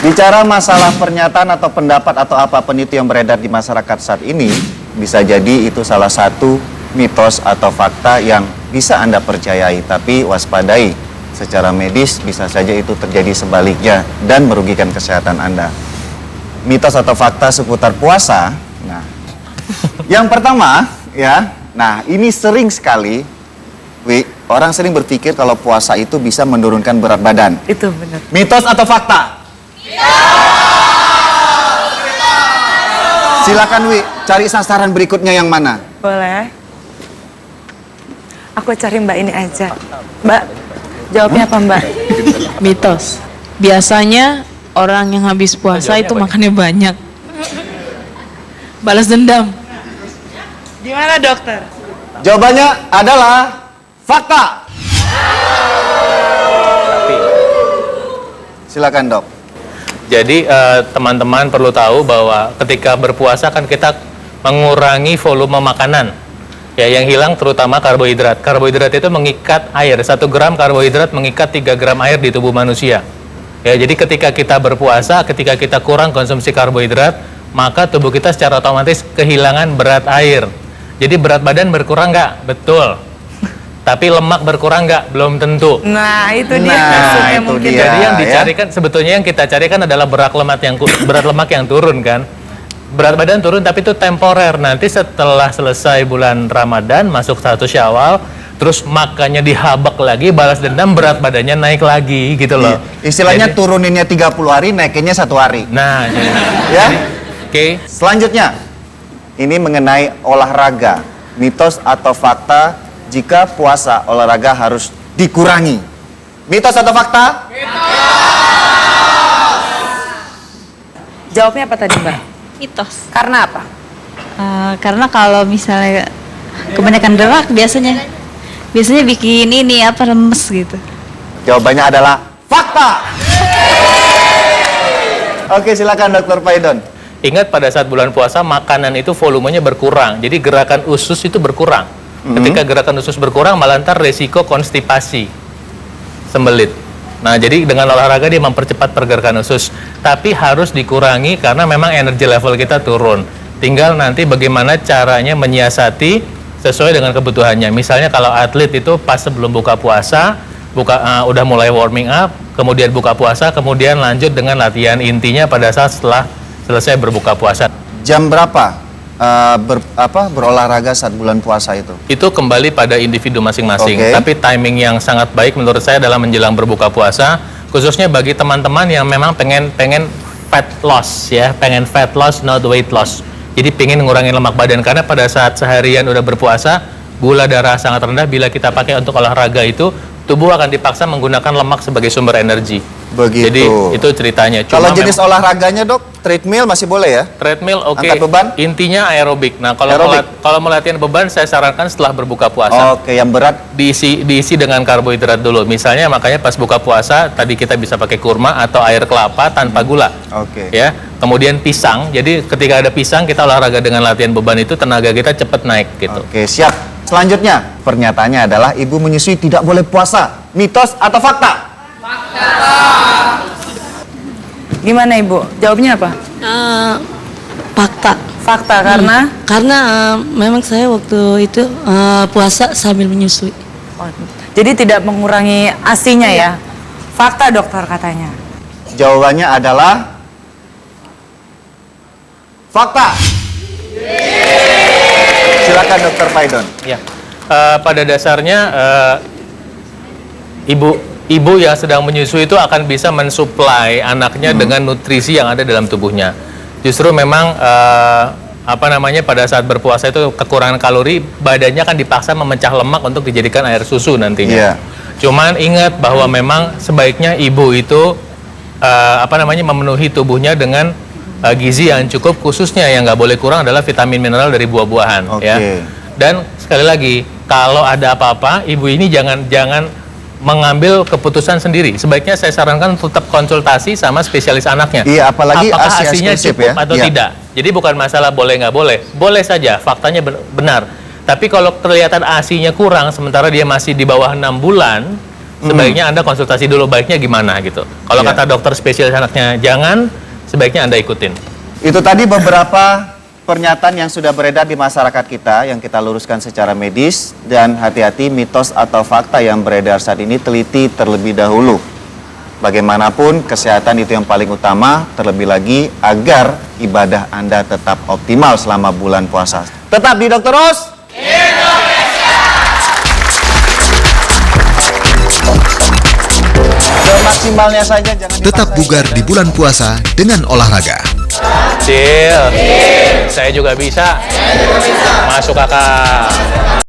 Bicara masalah pernyataan atau pendapat atau apapun itu yang beredar di masyarakat saat ini, bisa jadi itu salah satu mitos atau fakta yang bisa Anda percayai, tapi waspadai. Secara medis bisa saja itu terjadi sebaliknya dan merugikan kesehatan Anda. Mitos atau fakta seputar puasa. Nah, yang pertama ya, nah ini sering sekali, orang sering berpikir kalau puasa itu bisa menurunkan berat badan. Itu benar. Mitos atau fakta? Silakan Wi, cari sasaran berikutnya yang mana? Boleh. Aku cari Mbak ini aja. Mbak, jawabnya apa Mbak? Mitos. Biasanya orang yang habis puasa itu makannya banyak. Balas dendam. Gimana dokter? Jawabannya adalah fakta. Silakan dok. Jadi teman-teman perlu tahu bahwa ketika berpuasa kan kita mengurangi volume makanan. Ya, yang hilang terutama karbohidrat. Karbohidrat itu mengikat air. 1 gram karbohidrat mengikat 3 gram air di tubuh manusia. Ya, jadi ketika kita berpuasa, ketika kita kurang konsumsi karbohidrat, maka tubuh kita secara otomatis kehilangan berat air. Jadi berat badan berkurang nggak? Betul. Tapi lemak berkurang nggak? Belum tentu. Nah, itu dia Nah, maksudnya itu mungkin. dia. Jadi yang Ya. dicarikan, sebetulnya yang kita carikan adalah berat lemak yang turun kan. Berat badan turun tapi itu temporer. Nanti setelah selesai bulan Ramadan, masuk 1 Syawal, terus makannya dihabak lagi, balas dendam, berat badannya naik lagi gitu loh. Istilahnya Jadi- turuninnya 30 hari, naikinnya 1 hari. Nah, Ya. oke. Selanjutnya, ini mengenai olahraga. Mitos atau fakta jika puasa olahraga harus dikurangi. Mitos atau fakta? Jawabnya apa tadi Mbak? Mitos. Karena apa? Karena kalau misalnya kebanyakan lemak biasanya bikin ini apa lemes gitu. Jawabannya adalah fakta. Oke, silakan Dr. Faidon. Ingat pada saat bulan puasa makanan itu volumenya berkurang. Jadi gerakan usus itu berkurang. Ketika gerakan usus berkurang malah ntar resiko konstipasi, sembelit. Nah, jadi dengan olahraga dia mempercepat pergerakan usus. Tapi harus dikurangi karena memang energi level kita turun. Tinggal nanti bagaimana caranya menyiasati sesuai dengan kebutuhannya. Misalnya kalau atlet itu pas sebelum buka puasa, udah mulai warming up, kemudian buka puasa, kemudian lanjut dengan latihan intinya pada saat setelah selesai berbuka puasa. Jam berapa berolahraga saat bulan puasa itu? Itu kembali pada individu masing-masing. Oke. Tapi timing yang sangat baik menurut saya adalah menjelang berbuka puasa, khususnya bagi teman-teman yang memang pengen fat loss ya, pengen fat loss not weight loss. Jadi pengen ngurangin lemak badan karena pada saat seharian udah berpuasa, gula darah sangat rendah. Bila kita pakai untuk olahraga itu, tubuh akan dipaksa menggunakan lemak sebagai sumber energi. Begitu. Jadi itu ceritanya. Kalau Cuma jenis olahraganya dok, treadmill masih boleh ya? treadmill oke. Angkat beban? Intinya aerobik. Nah, kalau Aerobik. kalau mau latihan beban saya sarankan setelah berbuka puasa. Oke, yang berat. Diisi dengan karbohidrat dulu. Misalnya makanya pas buka puasa tadi kita bisa pakai kurma atau air kelapa tanpa gula. Oke. Ya. Kemudian pisang. Jadi ketika ada pisang kita olahraga dengan latihan beban itu tenaga kita cepat naik gitu. Oke, siap. Selanjutnya, pernyataannya adalah ibu menyusui tidak boleh puasa. Mitos atau fakta? Gimana Ibu? Jawabnya apa? Fakta. Fakta karena? Karena memang saya waktu itu puasa sambil menyusui. Oh, jadi tidak mengurangi ASI-nya ya? Fakta dokter katanya. Jawabannya adalah fakta. Silakan Dr. Faidon. Ya. Pada dasarnya ibu yang sedang menyusui itu akan bisa mensuplai anaknya dengan nutrisi yang ada dalam tubuhnya. Justru memang pada saat berpuasa itu kekurangan kalori, badannya akan dipaksa memecah lemak untuk dijadikan air susu nantinya. Iya. Cuman ingat bahwa memang sebaiknya ibu itu memenuhi tubuhnya dengan gizi yang cukup, khususnya yang nggak boleh kurang adalah vitamin mineral dari buah-buahan. Oke. Ya. Dan sekali lagi, kalau ada apa-apa, ibu ini jangan mengambil keputusan sendiri. Sebaiknya saya sarankan tetap konsultasi sama spesialis anaknya. Iya, apalagi apakah ASI ASI-nya eksklusif cukup ya? atau Iya. tidak. Jadi bukan masalah boleh nggak boleh. Boleh saja, faktanya benar. Tapi kalau kelihatan ASI-nya kurang, sementara dia masih di bawah 6 bulan, sebaiknya Anda konsultasi dulu baiknya gimana gitu. Kalau Iya. kata dokter spesialis anaknya jangan, sebaiknya Anda ikutin. Itu tadi beberapa pernyataan yang sudah beredar di masyarakat kita yang kita luruskan secara medis, dan hati-hati mitos atau fakta yang beredar saat ini, teliti terlebih dahulu. Bagaimanapun kesehatan itu yang paling utama, terlebih lagi agar ibadah Anda tetap optimal selama bulan puasa. Tetap di Dr. Ros. Semaksimalnya saja, jangan Tetap dipaksain. bugar di bulan puasa dengan olahraga. Cil, saya juga bisa. Masuk kakak.